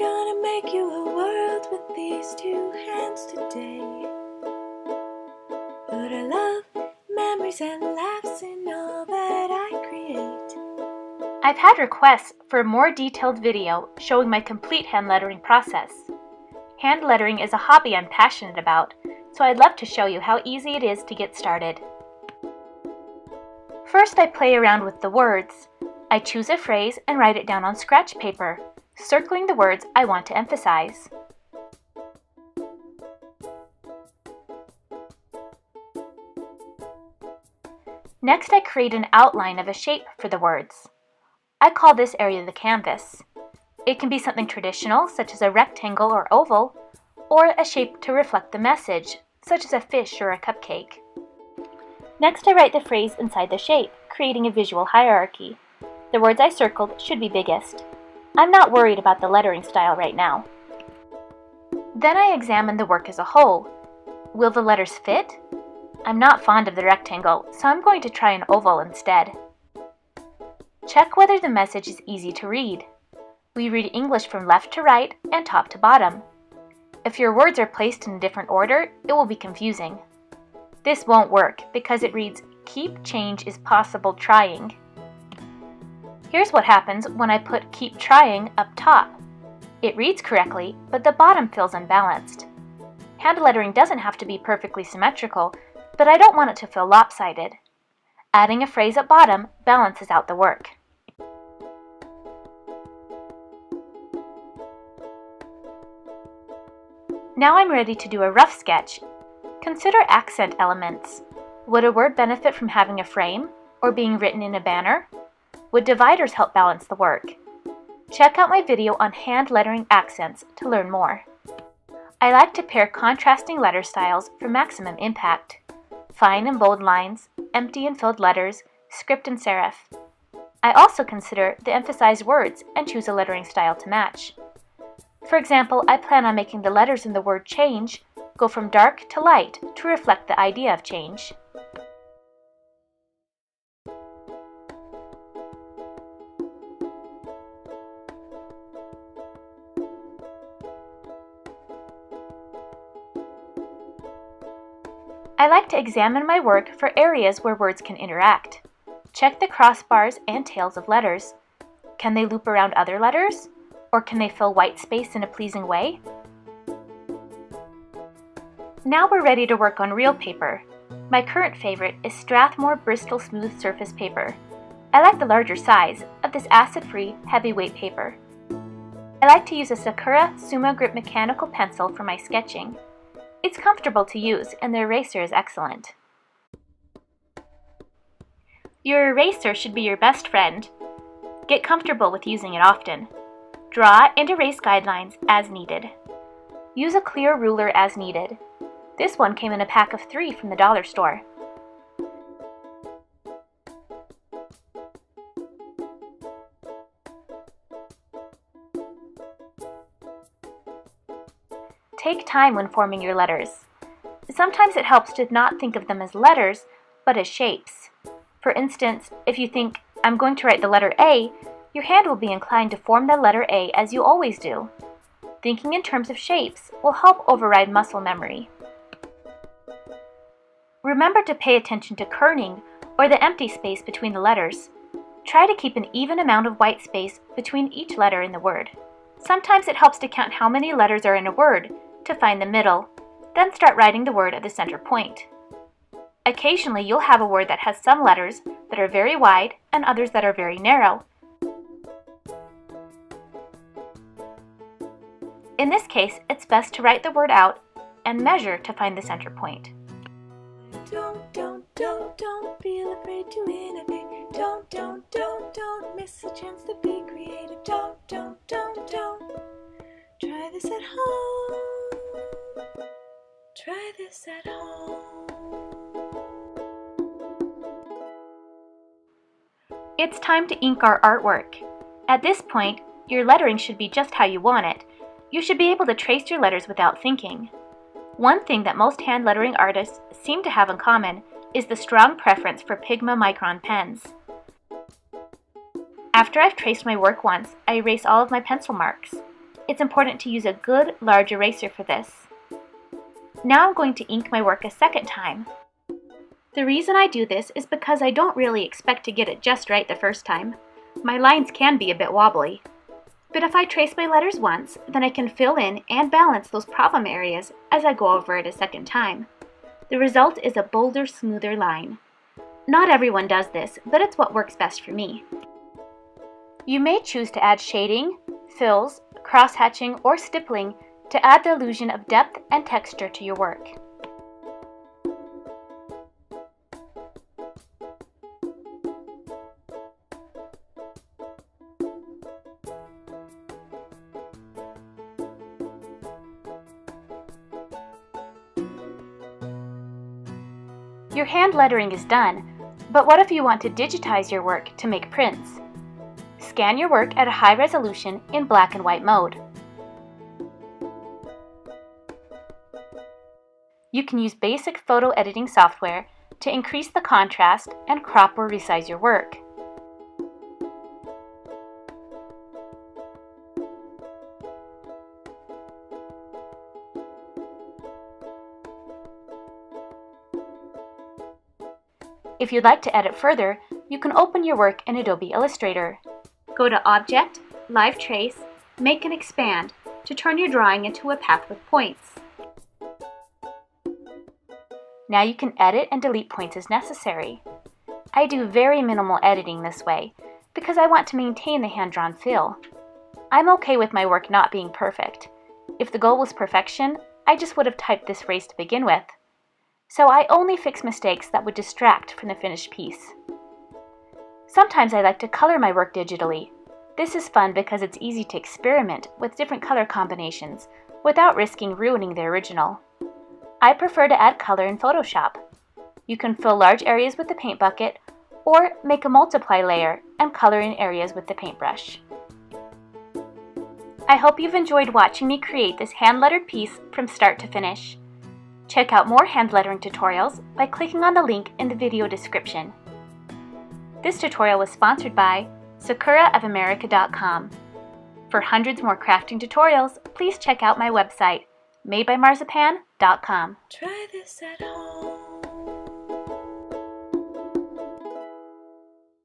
gonna make you a world with these two hands today. Put our love, memories, and laughs in all that I create. I've had requests for a more detailed video showing my complete hand lettering process. Hand lettering is a hobby I'm passionate about, so I'd love to show you how easy it is to get started. First, I play around with the words. I choose a phrase and write it down on scratch paper, circling the words I want to emphasize. Next, I create an outline of a shape for the words. I call this area the canvas. It can be something traditional, such as a rectangle or oval, or a shape to reflect the message, such as a fish or a cupcake. Next, I write the phrase inside the shape, creating a visual hierarchy. The words I circled should be biggest. I'm not worried about the lettering style right now. Then I examine the work as a whole. Will the letters fit? I'm not fond of the rectangle, so I'm going to try an oval instead. Check whether the message is easy to read. We read English from left to right and top to bottom. If your words are placed in a different order, it will be confusing. This won't work because it reads, "Keep change is possible trying." Here's what happens when I put "keep trying" up top. It reads correctly, but the bottom feels unbalanced. Hand lettering doesn't have to be perfectly symmetrical, but I don't want it to feel lopsided. Adding a phrase at bottom balances out the work. Now I'm ready to do a rough sketch. Consider accent elements. Would a word benefit from having a frame or being written in a banner? Would dividers help balance the work? Check out my video on hand lettering accents to learn more. I like to pair contrasting letter styles for maximum impact. Fine and bold lines, empty and filled letters, script and serif. I also consider the emphasized words and choose a lettering style to match. For example, I plan on making the letters in the word change go from dark to light to reflect the idea of change. I like to examine my work for areas where words can interact. Check the crossbars and tails of letters. Can they loop around other letters? Or can they fill white space in a pleasing way? Now we're ready to work on real paper. My current favorite is Strathmore Bristol Smooth Surface Paper. I like the larger size of this acid-free, heavyweight paper. I like to use a Sakura Suma Grip mechanical pencil for my sketching. It's comfortable to use and the eraser is excellent. Your eraser should be your best friend. Get comfortable with using it often. Draw and erase guidelines as needed. Use a clear ruler as needed. This one came in a pack of 3 from the dollar store. Take time when forming your letters. Sometimes it helps to not think of them as letters, but as shapes. For instance, if you think, "I'm going to write the letter A," your hand will be inclined to form the letter A as you always do. Thinking in terms of shapes will help override muscle memory. Remember to pay attention to kerning, or the empty space between the letters. Try to keep an even amount of white space between each letter in the word. Sometimes it helps to count how many letters are in a word to find the middle, then start writing the word at the center point. Occasionally you'll have a word that has some letters that are very wide and others that are very narrow. In this case, it's best to write the word out and measure to find the center point. Don't feel afraid to innovate. Don't miss a chance to be creative. Don't. Try this at home. Try this at home. It's time to ink our artwork. At this point, your lettering should be just how you want it. You should be able to trace your letters without thinking. One thing that most hand lettering artists seem to have in common is the strong preference for Pigma Micron pens. After I've traced my work once, I erase all of my pencil marks. it's important to use a good large eraser for this. Now I'm going to ink my work a second time. The reason I do this is because I don't really expect to get it just right the first time. My lines can be a bit wobbly. But if I trace my letters once, then I can fill in and balance those problem areas as I go over it a second time. The result is a bolder, smoother line. Not everyone does this, but it's what works best for me. You may choose to add shading, fills, cross-hatching, or stippling to add the illusion of depth and texture to your work. Your hand lettering is done, but what if you want to digitize your work to make prints? Scan your work at a high resolution in black and white mode. You can use basic photo editing software to increase the contrast and crop or resize your work. If you'd like to edit further, you can open your work in Adobe Illustrator. Go to Object, Live Trace, Make and Expand to turn your drawing into a path with points. Now you can edit and delete points as necessary. I do very minimal editing this way because I want to maintain the hand-drawn feel. I'm okay with my work not being perfect. If the goal was perfection, I just would have typed this phrase to begin with. So I only fix mistakes that would distract from the finished piece. Sometimes I like to color my work digitally. This is fun because it's easy to experiment with different color combinations without risking ruining the original. I prefer to add color in Photoshop. You can fill large areas with the paint bucket or make a multiply layer and color in areas with the paintbrush. I hope you've enjoyed watching me create this hand-lettered piece from start to finish. Check out more hand lettering tutorials by clicking on the link in the video description. This tutorial was sponsored by sakuraofamerica.com. For hundreds more crafting tutorials, please check out my website, madebymarzipan.com. Try this at home.